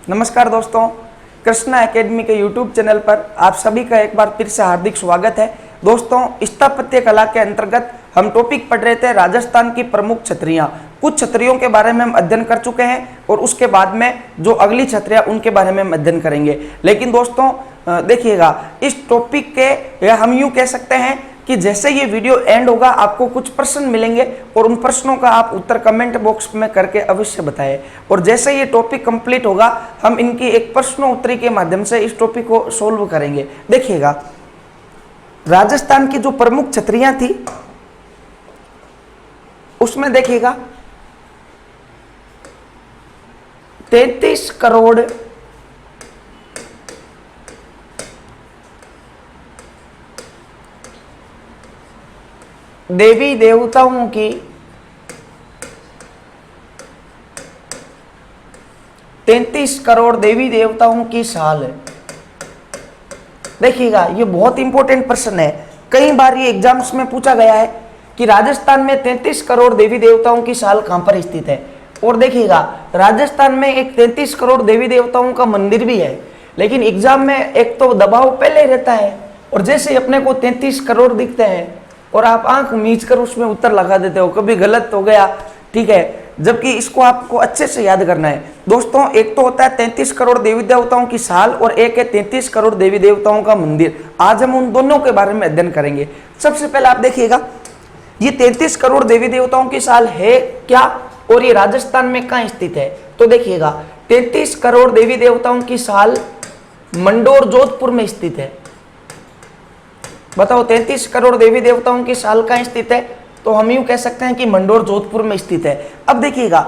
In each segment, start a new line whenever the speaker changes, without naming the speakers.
नमस्कार दोस्तों, कृष्णा एकेडमी के यूट्यूब चैनल पर आप सभी का एक बार फिर से हार्दिक स्वागत है। दोस्तों, स्थापत्य कला के अंतर्गत हम टॉपिक पढ़ रहे थे राजस्थान की प्रमुख छतरियां। कुछ छतरियों के बारे में हम अध्ययन कर चुके हैं और उसके बाद में जो अगली छतरियां उनके बारे में हम अध्ययन करेंगे। लेकिन दोस्तों देखिएगा, इस टॉपिक के या हम यूँ कह सकते हैं कि जैसे ये वीडियो एंड होगा आपको कुछ प्रश्न मिलेंगे और उन प्रश्नों का आप उत्तर कमेंट बॉक्स में करके अवश्य बताएं। और जैसे ये टॉपिक कंप्लीट होगा हम इनकी एक प्रश्नोत्तरी के माध्यम से इस टॉपिक को सोल्व करेंगे। देखिएगा, राजस्थान की जो प्रमुख छतरियां थी उसमें देखिएगा 33 करोड़ देवी देवताओं की 33 करोड़ देवी देवताओं की साल है। देखिएगा, ये बहुत इंपॉर्टेंट प्रश्न है। कई बार ये एग्जाम्स में पूछा गया है कि राजस्थान में 33 करोड़ देवी देवताओं की साल कहां पर स्थित है। और देखिएगा, राजस्थान में एक 33 करोड़ देवी देवताओं का मंदिर भी है, लेकिन एग्जाम में एक तो दबाव पहले रहता है और जैसे अपने को 33 करोड़ दिखते हैं और आप आंख मीच कर उसमें उत्तर लगा देते हो, कभी गलत हो गया, ठीक है, जबकि इसको आपको अच्छे से याद करना है। दोस्तों, एक तो होता है 33 करोड़ देवी देवताओं की साल और एक है 33 करोड़ देवी देवताओं का मंदिर। आज हम उन दोनों के बारे में अध्ययन करेंगे। सबसे पहले आप देखिएगा, ये 33 करोड़ देवी देवताओं की साल है क्या और ये राजस्थान में कहाँ स्थित है। तो देखिएगा, 33 करोड़ देवी देवताओं की साल मंडोर जोधपुर में स्थित है। बताओ, 33 करोड़ देवी देवताओं की साल कहाँ स्थित है। तो हम यूं कह सकते हैं कि मंडोर जोधपुर में स्थित है। अब देखिएगा,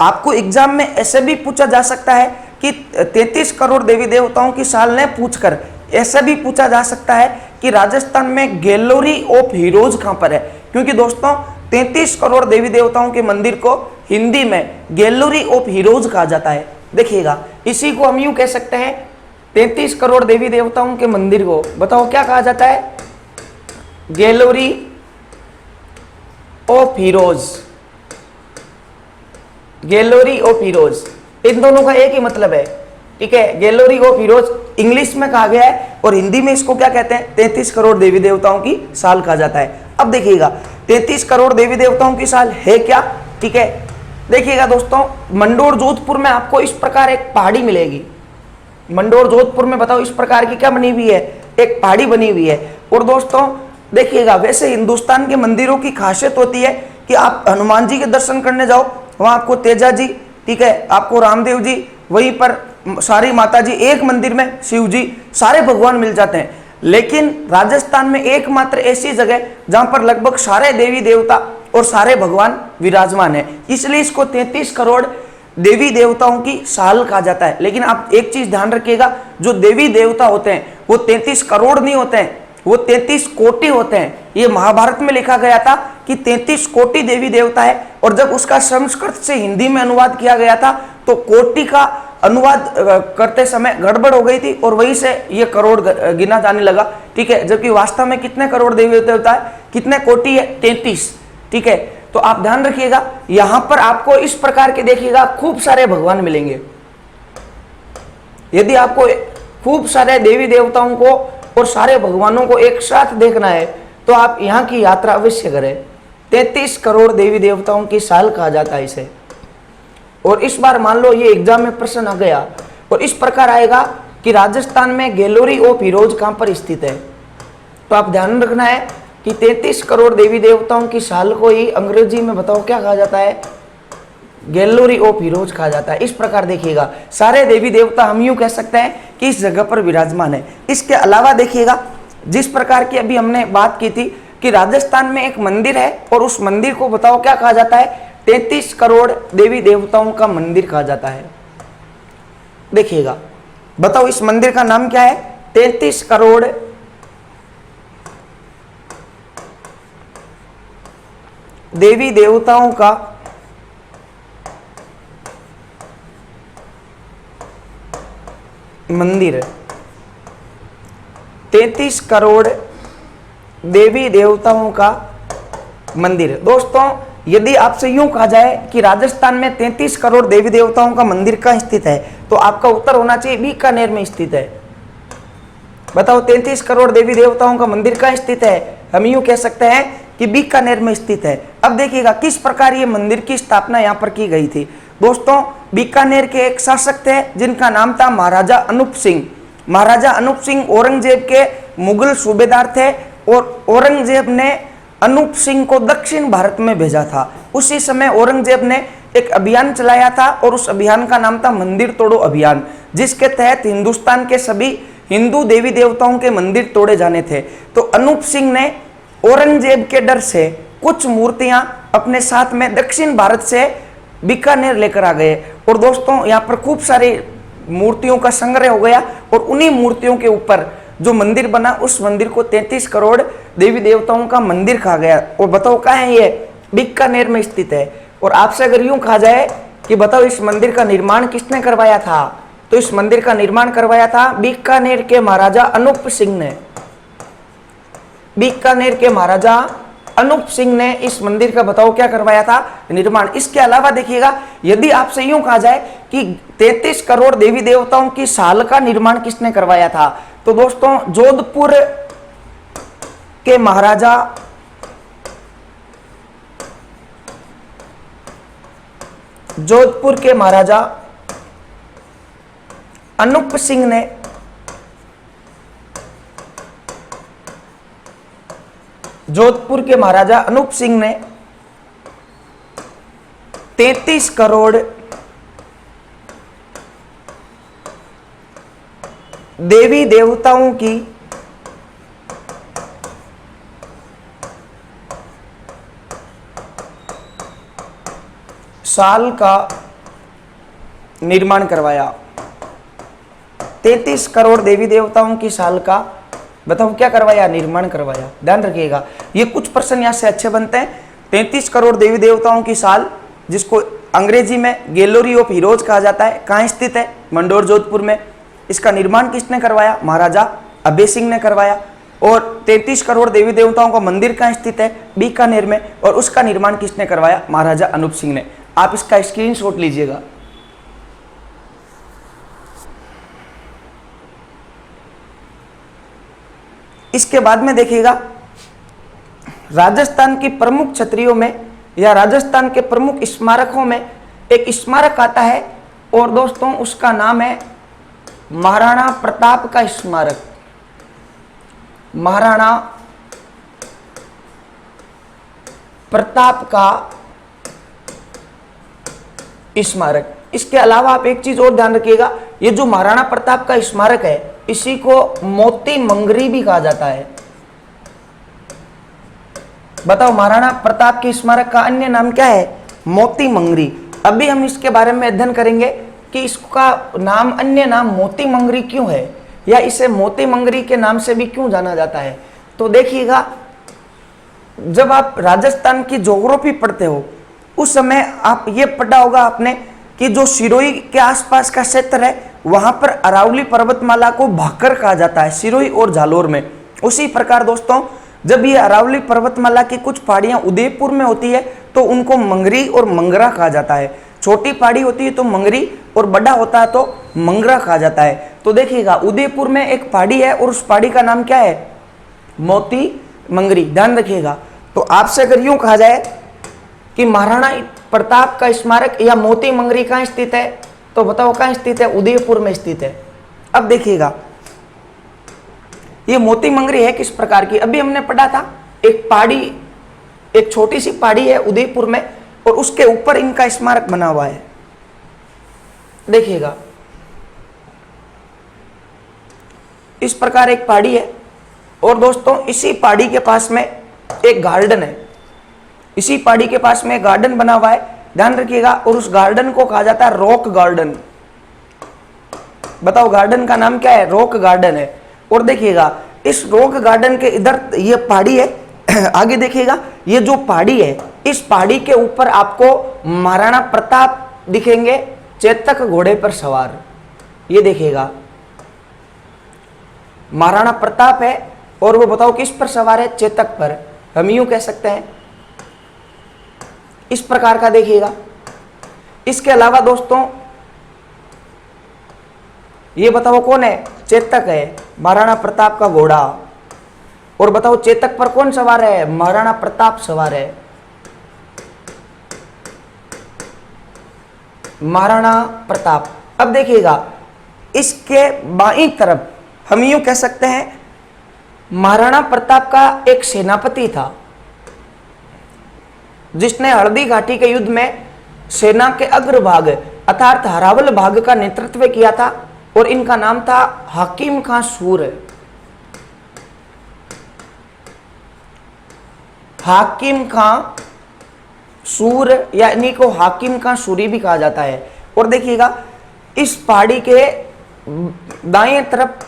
आपको एग्जाम में ऐसे भी पूछा जा सकता है कि 33 करोड़ देवी देवताओं की साल ने पूछकर ऐसा भी पूछा जा सकता है कि राजस्थान में गैलरी ऑफ हीरोज कहां पर है। क्योंकि दोस्तों 33 करोड़ देवी देवताओं के मंदिर को हिंदी में गैलरी ऑफ हीरोज कहा जाता है। देखिएगा, इसी को हम यूं कह सकते हैं, 33 करोड़ देवी देवताओं के मंदिर को बताओ क्या कहा जाता है, gallery of heroes. Gallery of heroes, इन दोनों का एक ही मतलब है, ठीक है। गैलरी ऑफ हीरोज इंग्लिश में कहा गया है और हिंदी में इसको क्या कहते हैं, 33 करोड़ देवी देवताओं की साल कहा जाता है। अब देखिएगा, 33 करोड़ देवी देवताओं की साल है क्या, ठीक है। देखिएगा दोस्तों, मंडोर जोधपुर में आपको इस प्रकार एक पहाड़ी मिलेगी। मंडोर जोधपुर में बताओ इस प्रकार की क्या बनी हुई है, एक पहाड़ी बनी हुई है। और दोस्तों देखिएगा, वैसे हिंदुस्तान के मंदिरों की खासियत होती है कि आप हनुमान जी के दर्शन करने जाओ, वहां आपको तेजा जी, ठीक है, आपको रामदेव जी, वहीं पर सारी माता जी, एक मंदिर में शिव जी, सारे भगवान मिल जाते हैं। लेकिन राजस्थान में एकमात्र ऐसी जगह जहां पर लगभग सारे देवी देवता और सारे भगवान विराजमान है, इसलिए इसको 33 करोड़ देवी देवताओं की साल कहा जाता है। लेकिन आप एक चीज ध्यान रखिएगा, जो देवी देवता होते हैं वो 33 करोड़ नहीं होते हैं, वो 33 कोटि होते हैं। ये महाभारत में लिखा गया था कि 33 कोटि देवी देवता है, और जब उसका संस्कृत से हिंदी में अनुवाद किया गया था तो कोटि का अनुवाद करते समय गड़बड़ हो गई थी और वहीं से ये करोड़ गिना जाने लगा, ठीक है। जबकि वास्तव में कितने करोड़ देवी देवता है, कितने कोटि है, 33, ठीक है। तो आप ध्यान रखिएगा, यहां पर आपको इस प्रकार के देखिएगा खूब सारे भगवान मिलेंगे। यदि आपको खूब सारे देवी देवताओं को और सारे भगवानों को एक साथ देखना है तो आप यहाँ की यात्रा अवश्य करें। 33 करोड़ देवी देवताओं की साल कहा जाता है इसे। और इस बार मान लो ये एग्जाम में प्रश्न आ गया और इस प्रकार आएगा कि राजस्थान में गैलरी ऑफ हीरोज कहां पर स्थित है, तो आप ध्यान रखना है कि 33 करोड़ देवी देवताओं की साल को ही अंग्रेजी में बताओ क्या कहा जाता है, गैलरी ऑफ हीरोज कहा जाता है। इस प्रकार देखिएगा, सारे देवी देवता हम यूं कह सकते हैं कि इस जगह पर विराजमान है। इसके अलावा देखिएगा, जिस प्रकार की अभी हमने बात की थी कि राजस्थान में एक मंदिर है और उस मंदिर को बताओ क्या कहा जाता है, 33 करोड़ देवी देवताओं का मंदिर कहा जाता है। देखिएगा, बताओ इस मंदिर का नाम क्या है, 33 करोड़ देवी देवताओं का मंदिर। 33 करोड़ देवी देवताओं का मंदिर। दोस्तों, यदि आपसे यूं कहा जाए कि राजस्थान में 33 करोड़ देवी देवताओं का मंदिर कहाँ स्थित है, तो आपका उत्तर होना चाहिए बीकानेर में स्थित है। बताओ 33 करोड़ देवी देवताओं का मंदिर कहाँ स्थित है? हम यूं कह सकते हैं कि बीकानेर में स्थित है। अब देखिएगा किस प्रकार ये मंदिर की स्थापना यहाँ पर की गई थी। दोस्तों बीकानेर के एक शासक थे जिनका नाम था महाराजा अनूप सिंह। महाराजा अनूप सिंह औरंगजेब के मुगल सूबेदार थे और औरंगजेब ने अनूप सिंह को दक्षिण भारत में भेजा था। उसी समय औरंगजेब ने एक अभियान चलाया था और उस अभियान का नाम था मंदिर तोड़ो अभियान, जिसके तहत हिंदुस्तान के सभी हिंदू देवी देवताओं के मंदिर तोड़े जाने थे। तो अनूप सिंह ने औरंगजेब के डर से कुछ मूर्तियां अपने साथ में दक्षिण भारत से बीकानेर लेकर आ गए और दोस्तों यहाँ पर खूब सारी मूर्तियों का संग्रह हो गया और उन्हीं मूर्तियों के ऊपर जो मंदिर बना उस मंदिर को 33 करोड़ देवी देवताओं का मंदिर कहा गया। और बताओ कहाँ है ये? बीकानेर में स्थित है। और आपसे अगर यूं कहा जाए कि बताओ इस मंदिर का निर्माण किसने करवाया था, तो इस मंदिर का निर्माण करवाया था बीकानेर के महाराजा अनूप सिंह ने। बीकानेर के महाराजा अनूप सिंह ने इस मंदिर का बताओ क्या करवाया था? निर्माण। इसके अलावा देखिएगा यदि आपसे यूं कहा जाए कि 33 करोड़ देवी देवताओं की साल का निर्माण किसने करवाया था, तो दोस्तों जोधपुर के महाराजा अनूप सिंह ने जोधपुर के महाराजा अनूप सिंह ने 33 करोड़ देवी देवताओं की साल का निर्माण करवाया। 33 करोड़ देवी देवताओं की साल का बताओ क्या करवाया? निर्माण करवाया। ध्यान रखिएगा ये कुछ प्रश्न यहां से अच्छे बनते हैं। 33 करोड़ देवी देवताओं की साल, जिसको अंग्रेजी में गैलरी ऑफ हीरोज कहा जाता है, कहाँ स्थित है? मंडोर जोधपुर में। इसका निर्माण किसने करवाया? महाराजा अभय सिंह ने करवाया। और 33 करोड़ देवी देवताओं का मंदिर कहाँ स्थित है? बीकानेर में। और उसका निर्माण किसने करवाया? महाराजा अनूप सिंह ने। आप इसका स्क्रीनशॉट लीजिएगा। इसके बाद में देखिएगा राजस्थान की प्रमुख छतरियों में या राजस्थान के प्रमुख स्मारकों में एक स्मारक आता है और दोस्तों उसका नाम है महाराणा प्रताप का स्मारक। महाराणा प्रताप का स्मारक। इसके अलावा आप एक चीज और ध्यान रखिएगा, ये जो महाराणा प्रताप का स्मारक है इसी को मोती मंगरी भी कहा जाता है। बताओ महाराणा प्रताप के स्मारक का अन्य नाम क्या है? मोती मंगरी। अभी हम इसके बारे में अध्ययन करेंगे कि इसका नाम अन्य नाम मोती मंगरी क्यों है या इसे मोती मंगरी के नाम से भी क्यों जाना जाता है। तो देखिएगा जब आप राजस्थान की ज्योग्राफी पढ़ते हो उस समय आप ये पढ़ा होगा आपने कि जो सिरोही के आसपास का क्षेत्र है वहां पर अरावली पर्वतमाला को भाकर कहा जाता है, सिरोही और जालोर में। उसी प्रकार दोस्तों जब ये अरावली पर्वतमाला की कुछ पहाड़ियां उदयपुर में होती है तो उनको मंगरी और मंगरा कहा जाता है। छोटी पहाड़ी होती है तो मंगरी और बड़ा होता है तो मंगरा कहा जाता है। तो देखिएगा उदयपुर में एक पहाड़ी है और उस पहाड़ी का नाम क्या है? मोती मंगरी। ध्यान रखिएगा। तो आपसे अगर यूं कहा जाए कि महाराणा प्रताप का स्मारक या मोती मंगरी कहाँ स्थित है तो बताओ कहाँ स्थित है? उदयपुर में स्थित है। अब देखिएगा ये मोती मंगरी है किस प्रकार की, अभी हमने पढ़ा था एक पहाड़ी, एक छोटी सी पहाड़ी है उदयपुर में और उसके ऊपर इनका स्मारक बना हुआ है। देखिएगा इस प्रकार एक पहाड़ी है और दोस्तों इसी पहाड़ी के पास में एक गार्डन है। इसी पहाड़ी के पास में एक गार्डन बना हुआ है, ध्यान रखिएगा। और उस गार्डन को कहा जाता है रॉक गार्डन। बताओ गार्डन का नाम क्या है? रॉक गार्डन है। और देखिएगा इस रॉक गार्डन के इधर ये पहाड़ी है आगे देखिएगा ये जो पहाड़ी है इस पहाड़ी के ऊपर आपको महाराणा प्रताप दिखेंगे चेतक घोड़े पर सवार। ये देखिएगा महाराणा प्रताप है और वो बताओ किस पर सवार है? चेतक पर। हम यूं कह सकते हैं इस प्रकार का देखिएगा। इसके अलावा दोस्तों ये बताओ कौन है? चेतक है, महाराणा प्रताप का घोड़ा। और बताओ चेतक पर कौन सवार है? महाराणा प्रताप सवार है, महाराणा प्रताप। अब देखिएगा इसके बाईं तरफ हम यूं कह सकते हैं महाराणा प्रताप का एक सेनापति था जिसने हल्दी घाटी के युद्ध में सेना के अग्रभाग अर्थात हरावल भाग का नेतृत्व किया था और इनका नाम था हाकिम खां सूर। हाकिम खां सूर या इन्हीं को हाकिम खां सूरी भी कहा जाता है। और देखिएगा इस पहाड़ी के दाएं तरफ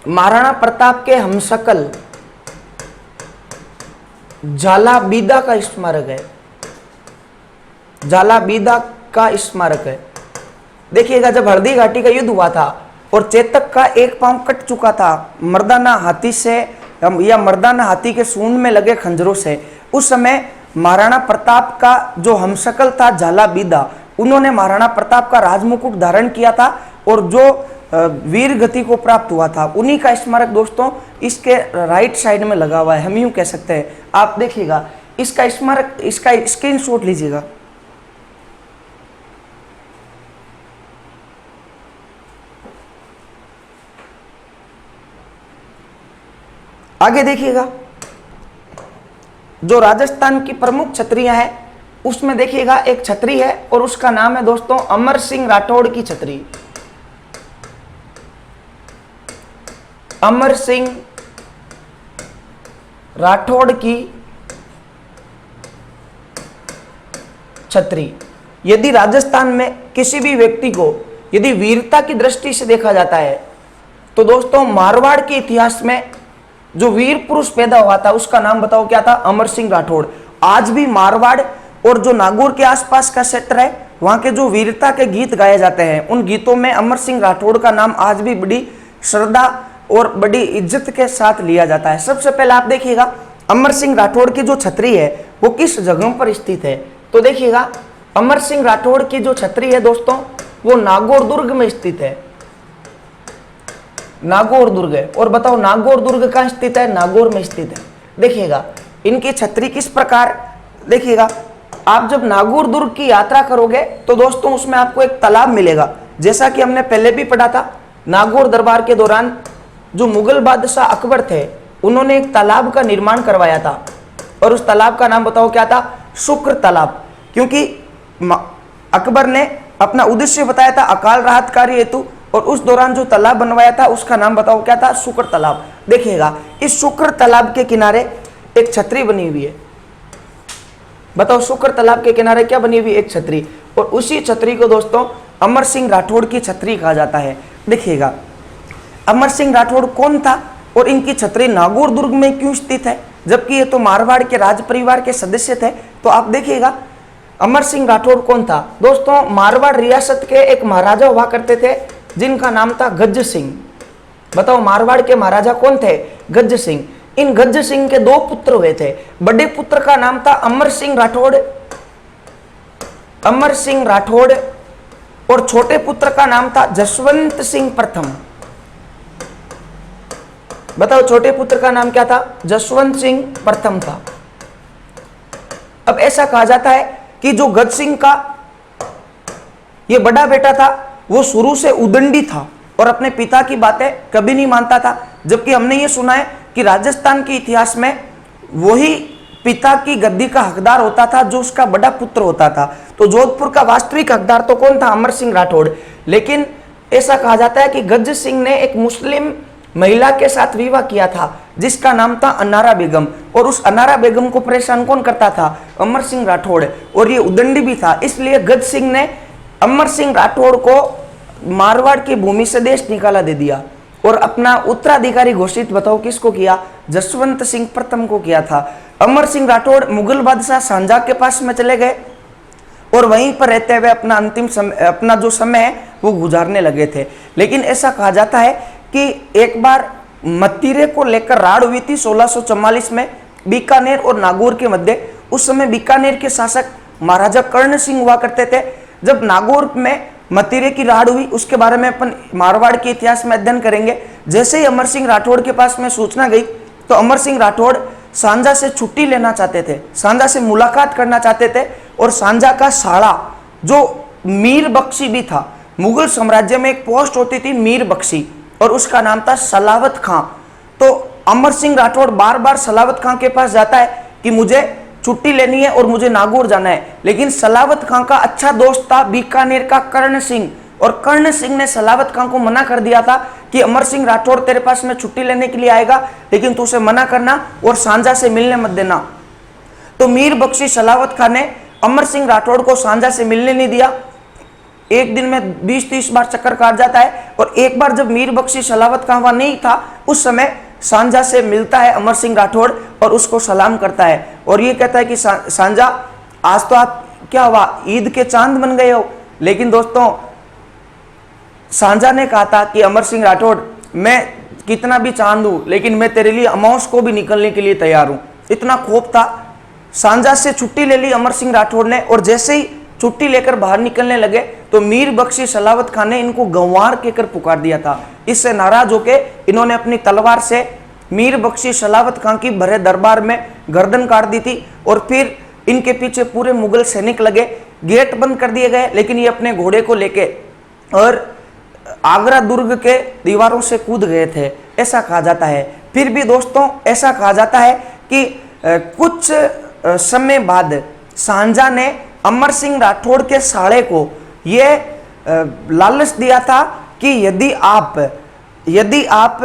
महाराणा प्रताप के हमशक्ल झालाबीदा का स्मारक है, झालाबीदा का स्मारक है। देखिएगा जब हल्दी घाटी का युद्ध हुआ था और चेतक का एक पांव कट चुका था मर्दाना हाथी से या मर्दाना हाथी के सूंड में लगे खंजरों से, उस समय महाराणा प्रताप का जो हमशक्ल था झालाबीदा, उन्होंने महाराणा प्रताप का राजमुकुट धारण किया था और जो वीर गति को प्राप्त हुआ था उन्हीं का स्मारक दोस्तों इसके राइट साइड में लगा हुआ है, हम यूं कह सकते हैं। आप देखिएगा इसका स्मारक, इसका स्क्रीनशॉट लीजिएगा। आगे देखिएगा जो राजस्थान की प्रमुख छतरियां हैं उसमें देखिएगा एक छतरी है और उसका नाम है दोस्तों अमर सिंह राठौड़ की छतरी। अमर सिंह राठौड़ की छतरी। यदि राजस्थान में किसी भी व्यक्ति को यदि वीरता की दृष्टि से देखा जाता है तो दोस्तों मारवाड़ के इतिहास में जो वीर पुरुष पैदा हुआ था उसका नाम बताओ क्या था? अमर सिंह राठौड़। आज भी मारवाड़ और जो नागौर के आसपास का क्षेत्र है वहां के जो वीरता के गीत गाए जाते हैं उन गीतों में अमर सिंह राठौड़ का नाम आज भी बड़ी श्रद्धा और बड़ी इज्जत के साथ लिया जाता है। सबसे पहले आप देखिएगा अमर सिंह राठौड़ की जो छतरी है वो किस जगह पर स्थित है, तो देखिएगा अमर सिंह राठौड़ की जो छतरी है दोस्तों वो नागौर दुर्ग में स्थित है, नागौर दुर्ग है। और बताओ नागौर दुर्ग कहाँ स्थित है? नागौर में स्थित है। देखिएगा इनकी छतरी किस प्रकार, देखिएगा आप जब नागौर दुर्ग की यात्रा करोगे तो दोस्तों उसमें आपको एक तालाब मिलेगा, जैसा कि हमने पहले भी पढ़ा था। नागौर दरबार के दौरान जो मुगल बादशाह अकबर थे उन्होंने एक तालाब का निर्माण करवाया था और उस तालाब का नाम बताओ क्या था? शुक्र तालाब। क्योंकि अकबर ने अपना उद्देश्य बताया था अकाल राहत कार्य हेतु और उस दौरान जो तालाब बनवाया था उसका नाम बताओ क्या था? शुक्र तालाब। देखिएगा इस शुक्र तालाब के किनारे एक छतरी बनी हुई है, बताओ शुक्र तालाब के किनारे क्या बनी हुई? एक छतरी। और उसी छतरी को दोस्तों अमर सिंह राठौड़ की छतरी कहा जाता है। देखिएगा अमर सिंह राठौड़ कौन था और इनकी छतरी नागौर दुर्ग में क्यों स्थित है, जबकि ये तो मारवाड़ के राज परिवार के सदस्य थे। तो आप देखिएगा अमर सिंह राठौड़ कौन था दोस्तों? मारवाड़ रियासत के एक महाराजा हुआ करते थे जिनका नाम था गज सिंह। बताओ मारवाड़ के महाराजा कौन थे? गज सिंह। इन गज सिंह के दो पुत्र हुए थे। बड़े पुत्र का नाम था अमर सिंह राठौड़, अमर सिंह राठौड़, और छोटे पुत्र का नाम था जसवंत सिंह प्रथम। बताओ छोटे पुत्र का नाम क्या था? जसवंत सिंह प्रथम था। अब ऐसा कहा जाता है कि जो गज सिंह का ये बड़ा बेटा था वो शुरू से उदंडी था और अपने पिता की बातें कभी नहीं मानता था, जबकि हमने ये सुना है कि राजस्थान के इतिहास में वही पिता की गद्दी का हकदार होता था जो उसका बड़ा पुत्र होता था। तो जोधपुर का वास्तविक हकदार तो कौन था? अमर सिंह राठौड़। लेकिन ऐसा कहा जाता है कि गज सिंह ने एक मुस्लिम महिला के साथ विवाह किया था जिसका नाम था अनारा बेगम, और उस अनारा बेगम को परेशान कौन करता था? अमर सिंह राठौड़, और ये उदंडी भी था। इसलिए गज सिंह ने अमर सिंह राठौड़ को मारवाड़ की भूमि से देश निकाला दे दिया और अपना उत्तराधिकारी घोषित बताओ किसको किया? जसवंत सिंह प्रथम को किया था। अमर सिंह राठौड़ मुगल बादशाह शाहजहां के पास में चले गए और वहीं पर रहते हुए अपना अंतिम समय, अपना जो समय है वो गुजारने लगे थे। लेकिन ऐसा कहा जाता है कि एक बार मत्तीरे को लेकर राड़ हुई थी 1644 में बीकानेर और नागौर के मध्य। उस समय बीकानेर के शासक महाराजा कर्ण सिंह हुआ करते थे। जब नागौर में मतीरे की राड़ हुई, उसके बारे में अपन मारवाड़ के इतिहास में अध्ययन करेंगे। जैसे ही अमर सिंह राठौड़ के पास में सूचना गई तो अमर सिंह राठौड़ सांझा से छुट्टी लेना चाहते थे, सांझा से मुलाकात करना चाहते थे। और सांझा का साला जो मीर बख्शी भी था, मुगल साम्राज्य में एक पोस्ट होती थी मीर बख्शी, और उसका नाम था सलावत खां। तो अमर सिंह राठौड़ बार बार सलावत खां के पास जाता है कि मुझे छुट्टी लेनी है और मुझे नागौर जाना है, लेकिन सलावत खां का अच्छा दोस्त था बीकानेर का कर्ण सिंह, और कर्ण सिंह ने सलावत खां को मना कर दिया था कि अमर सिंह राठौड़ तेरे पास में छुट्टी लेने के लिए आएगा, लेकिन तू उसे मना करना और सांझा से मिलने मत देना। तो मीर बख्शी सलावत खां ने अमर सिंह राठौड़ को सांझा से मिलने नहीं दिया। एक दिन में 20-30 बार चक्कर काट जाता है, और एक बार जब मीर बख्शी सलावत खां वहां नहीं था, उस समय सांझा से मिलता है अमर सिंह राठौड़ और उसको सलाम करता है, और ये कहता है कि सांझा आज तो आप क्या हुआ, ईद के चांद बन गए हो। लेकिन दोस्तों सांझा ने कहा था कि अमर सिंह राठौड़, मैं कितना भी चांद हूं, लेकिन मैं तेरे लिए अमावस को भी निकलने के लिए तैयार हूं। इतना खौफ था। सांझा से छुट्टी ले ली अमर सिंह राठौड़ ने, और जैसे ही छुट्टी लेकर बाहर निकलने लगे तो मीर बख्शी सलावत खां ने इनको गंवार कहकर पुकार दिया था। इससे नाराज होकर इन्होंने अपनी तलवार से मीर बख्शी सलावत खां की भरे दरबार में गर्दन काट दी थी, और फिर इनके पीछे पूरे मुगल सैनिक लगे। गेट बंद कर दिए गए, लेकिन ये अपने घोड़े को लेके और आगरा दुर्ग के दीवारों से कूद गए थे, ऐसा कहा जाता है। फिर भी दोस्तों ऐसा कहा जाता है कि कुछ समय बाद सांझा ने अमर सिंह राठौड़ के साले को ये लालच दिया था कि यदि आप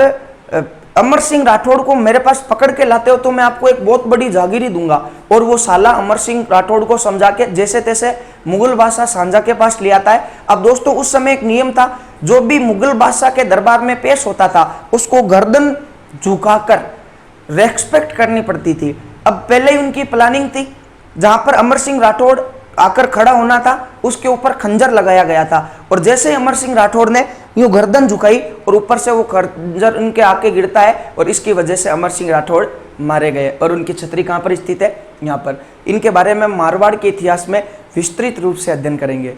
अमर सिंह राठौड़ को मेरे पास पकड़ के लाते हो तो मैं आपको एक बहुत बड़ी जागीरी दूंगा। और वो साला अमर सिंह राठौड़ को समझा के जैसे तैसे मुगल बादशाह सांझा के पास ले आता है। अब दोस्तों उस समय एक नियम था, जो भी मुगल बादशाह के दरबार में पेश होता था उसको गर्दन झुकाकर रेस्पेक्ट करनी पड़ती थी। अब पहले ही उनकी प्लानिंग थी, जहां पर अमर सिंह राठौड़ आकर खड़ा होना था उसके ऊपर खंजर लगाया गया था, और जैसे ही अमर सिंह राठौड़ ने यूं गर्दन झुकाई और ऊपर से वो खंजर उनके आके गिरता है, और इसकी वजह से अमर सिंह राठौड़ मारे गए। और उनकी छतरी कहां पर स्थित है, यहाँ पर। इनके बारे में मारवाड़ के इतिहास में विस्तृत रूप से अध्ययन करेंगे,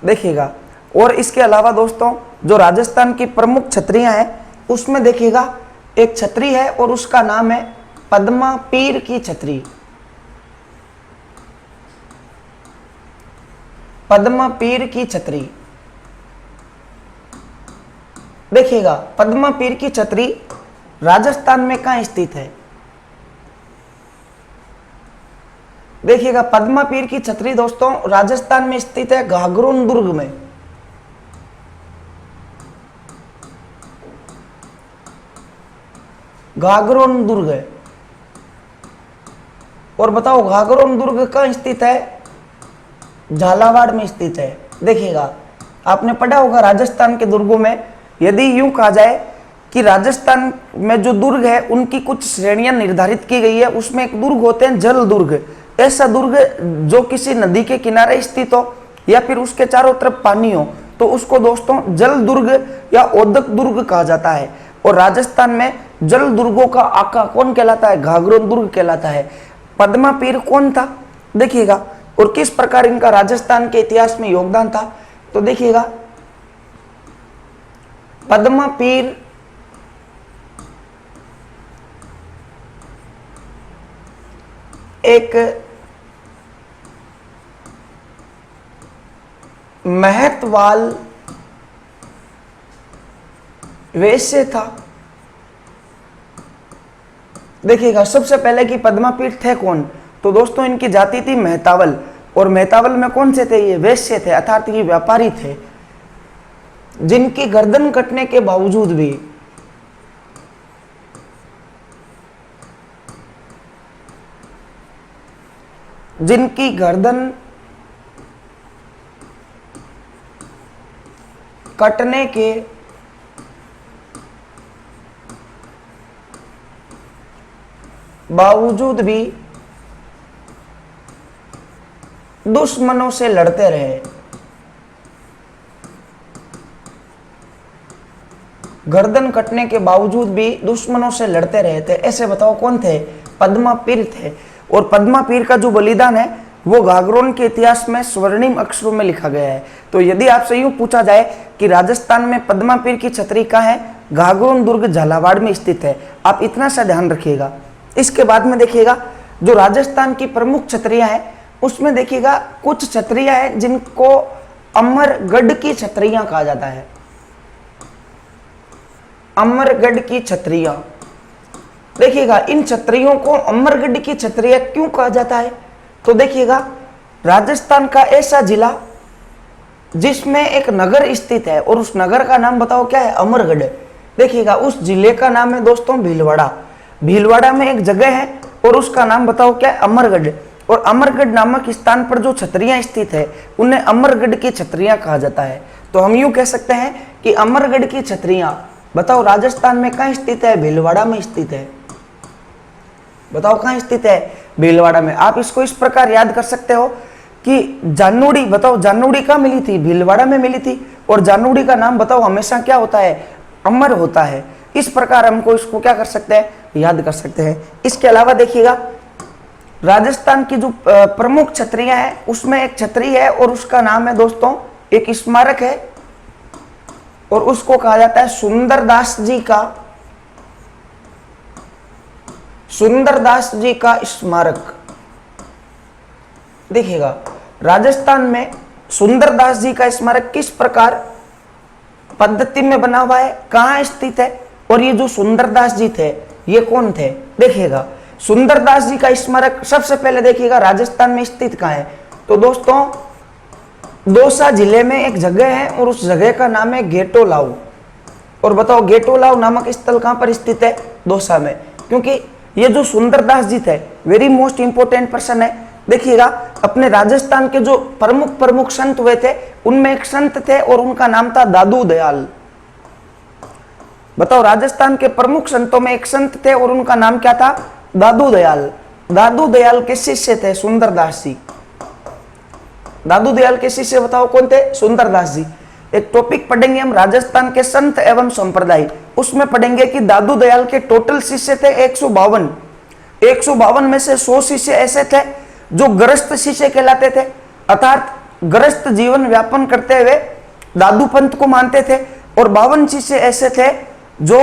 देखिएगा। और इसके अलावा दोस्तों जो राजस्थान की प्रमुख छतरियां हैं उसमें देखिएगा एक छतरी है और उसका नाम है पद्मा पीर की छतरी। पद्मा पीर की छतरी देखिएगा। पद्मा पीर की छतरी राजस्थान में कहां स्थित है, देखिएगा। पद्मा पीर की छतरी दोस्तों राजस्थान में स्थित है घाघरोन दुर्ग में। घाघरोन दुर्ग है। और बताओ घाघरोन दुर्ग कहां स्थित है, झालावाड़ में स्थित है। देखिएगा आपने पढ़ा होगा राजस्थान के दुर्गों में, यदि यूं कहा जाए कि राजस्थान में जो दुर्ग है उनकी कुछ श्रेणियां निर्धारित की गई है, उसमें एक दुर्ग होते हैं जल दुर्ग। ऐसा दुर्ग जो किसी नदी के किनारे स्थित हो या फिर उसके चारों तरफ पानी हो तो उसको दोस्तों जल दुर्ग या ओदक दुर्ग कहा जाता है। और राजस्थान में जल दुर्गों का आका कौन कहलाता है, घाघरोन दुर्ग कहलाता है। पद्मा पीर कौन था देखिएगा, और किस प्रकार इनका राजस्थान के इतिहास में योगदान था, तो देखिएगा। पद्मा पीर एक महतवाल वैश्य था। देखिएगा सबसे पहले कि पद्मा पीर थे कौन, तो दोस्तों इनकी जाति थी मेहतावल, और मेहतावल में कौन से थे, ये वैश्य थे अर्थात ये व्यापारी थे, जिनकी गर्दन कटने के बावजूद भी जिनकी गर्दन कटने के बावजूद भी दुश्मनों से लड़ते रहे। गर्दन कटने के बावजूद भी दुश्मनों से लड़ते रहे थे, ऐसे बताओ कौन थे, पद्मा पीर थे। और पद्मा पीर का जो बलिदान है वो घाघरों के इतिहास में स्वर्णिम अक्षरों में लिखा गया है। तो यदि आपसे यूं पूछा जाए कि राजस्थान में पद्मा पीर की छतरी कहाँ है, घाघरों दुर्ग झालावाड़ में स्थित है। आप इतना सा ध्यान रखिएगा। इसके बाद में देखिएगा जो राजस्थान की प्रमुख छतरियां हैं उसमें देखिएगा कुछ छतरियां हैं जिनको अमरगढ़ की छतरियां कहा जाता है। अमरगढ़ की छतरियां, देखिएगा इन छतरियों को अमरगढ़ की छतरियां क्यों कहा जाता है? तो देखिएगा राजस्थान का ऐसा जिला जिसमें एक नगर स्थित है और उस नगर का नाम बताओ क्या है? अमरगढ़। देखिएगा उस जिले का नाम है दोस्तों भीलवाड़ा। भीलवाड़ा में एक जगह है और उसका नाम बताओ क्या है? अमरगढ़। और अमरगढ़ नामक स्थान पर जो छतरियां स्थित है उन्हें अमरगढ़ की छतरियां कहा जाता है। तो हम यूं कह सकते हैं कि अमरगढ़ की छतरियां बताओ राजस्थान में कहां स्थित है? भीलवाड़ा में स्थित है। बताओ कहां स्थित है? भीलवाड़ा में। आप इसको इस प्रकार याद कर सकते हो कि जानुड़ी, बताओ जानुड़ी कहां मिली थी? भीलवाड़ा में मिली थी। और जानुड़ी का नाम बताओ हमेशा क्या होता है? अमर होता है। इस प्रकार हमको इसको क्या कर सकते हैं? याद कर सकते हैं। इसके अलावा देखिएगा राजस्थान की जो प्रमुख छतरियां हैं उसमें एक छतरी है और उसका नाम है दोस्तों, एक स्मारक है और उसको कहा जाता है सुंदरदास जी का, सुंदरदास जी का स्मारक। देखिएगा राजस्थान में सुंदरदास जी का स्मारक किस प्रकार पद्धति में बना हुआ है, कहां स्थित है और ये जो सुंदरदास जी थे ये कौन थे? देखिएगा सुंदरदास जी का स्मारक सबसे पहले देखिएगा राजस्थान में स्थित कहां है? तो दोस्तों दौसा जिले में एक जगह है और उस जगह का नाम है गेटोलाऊ। और बताओ गेटोलाऊ नामक स्थल कहां पर स्थित है? दौसा में। क्योंकि ये जो सुंदरदास जी थे वेरी मोस्ट इंपोर्टेंट पर्सन है। देखिएगा अपने राजस्थान के जो प्रमुख संत हुए थे उनमें एक संत थे और उनका नाम था दादू दयाल। बताओ राजस्थान के प्रमुख संतों में एक संत थे और उनका नाम क्या था? दादू दयाल। दादू दयाल के शिष्य थे सुंदरदास जी। दादू दयाल के शिष्य बताओ कौन थे? सुंदरदास जी। एक टॉपिक पढ़ेंगे हम राजस्थान के संत एवं संप्रदाय, उसमें पढ़ेंगे कि दादू दयाल के टोटल शिष्य थे 152। 152 में से 100 शिष्य ऐसे थे जो गृहस्थ शिष्य कहलाते थे, अर्थात गृहस्थ जीवन व्यापन करते हुए दादू पंथ को मानते थे। और 52 शिष्य ऐसे थे जो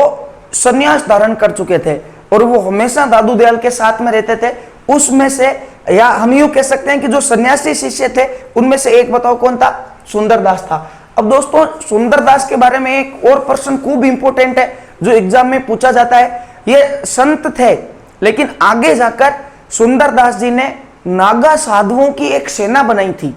संन्यास धारण कर चुके थे और वो हमेशा दादू दयाल के साथ में रहते थे। उसमें से या हम यूं कह सकते हैं कि जो सन्यासी शिष्य थे उनमें से एक बताओ कौन था? सुंदरदास था। अब दोस्तों सुंदरदास के बारे में एक और पर्सन खूब इंपोर्टेंट है जो एग्जाम में पूछा जाता है। ये संत थे लेकिन आगे जाकर सुंदरदास जी ने नागा साधुओं की एक सेना बनाई थी।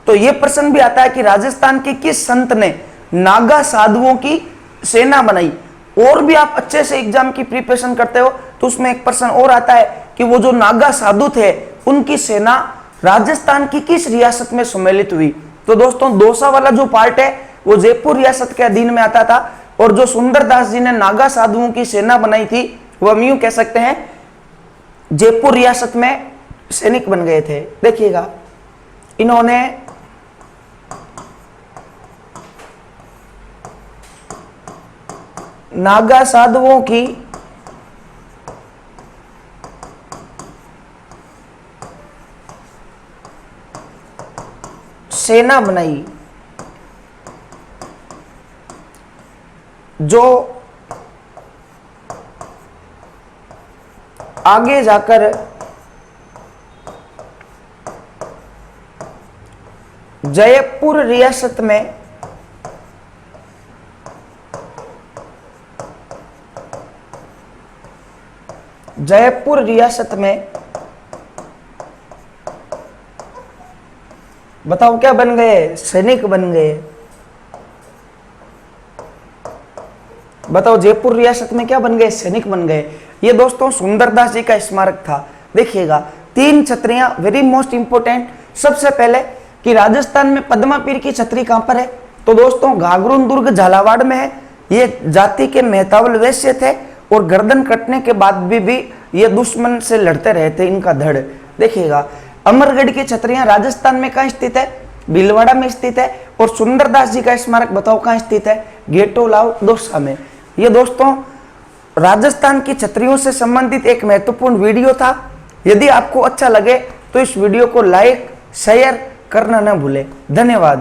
तो ये प्रश्न भी आता है कि राजस्थान के किस संत ने नागा साधुओं की सेना बनाई। और भी आप अच्छे से एग्जाम की प्रिपरेशन करते हो तो उसमें एक प्रश्न और आता है कि वो जो नागा साधु थे उनकी सेना राजस्थान की किस रियासत में सम्मिलित हुई। तो दोस्तों दौसा वाला जो पार्ट है वो जयपुर रियासत के अधीन में आता था और जो सुंदरदास जी ने नागा साधुओं की सेना बनाई थी वो हम यूं कह सकते हैं जयपुर रियासत में सैनिक बन गए थे। देखिएगा इन्होंने नागा साधुओं की सेना बनाई जो आगे जाकर जयपुर रियासत में बताओ क्या बन गए? सैनिक बन गए। बताओ जयपुर रियासत में क्या बन गए? सैनिक बन गए। ये दोस्तों सुंदरदास जी का स्मारक था। देखिएगा 3 छतरियां वेरी मोस्ट इंपोर्टेंट। सबसे पहले कि राजस्थान में पद्मा पीर की छतरी कहां पर है? तो दोस्तों घाघरों दुर्ग झालावाड़ में है। ये जाति के मेहतावल वैश्य थे और गर्दन कटने के बाद भी ये दुश्मन से लड़ते रहे थे, इनका धड़। देखिएगा अमरगढ़ की छतरियां राजस्थान में कहां स्थित है? भीलवाड़ा में स्थित है। और सुंदरदास जी का स्मारक बताओ कहां स्थित है? गेटोलाऊ दौसा में। ये दोस्तों राजस्थान की छतरियों से संबंधित एक महत्वपूर्ण वीडियो था। यदि आपको अच्छा लगे तो इस वीडियो को लाइक शेयर करना न भूलें। धन्यवाद।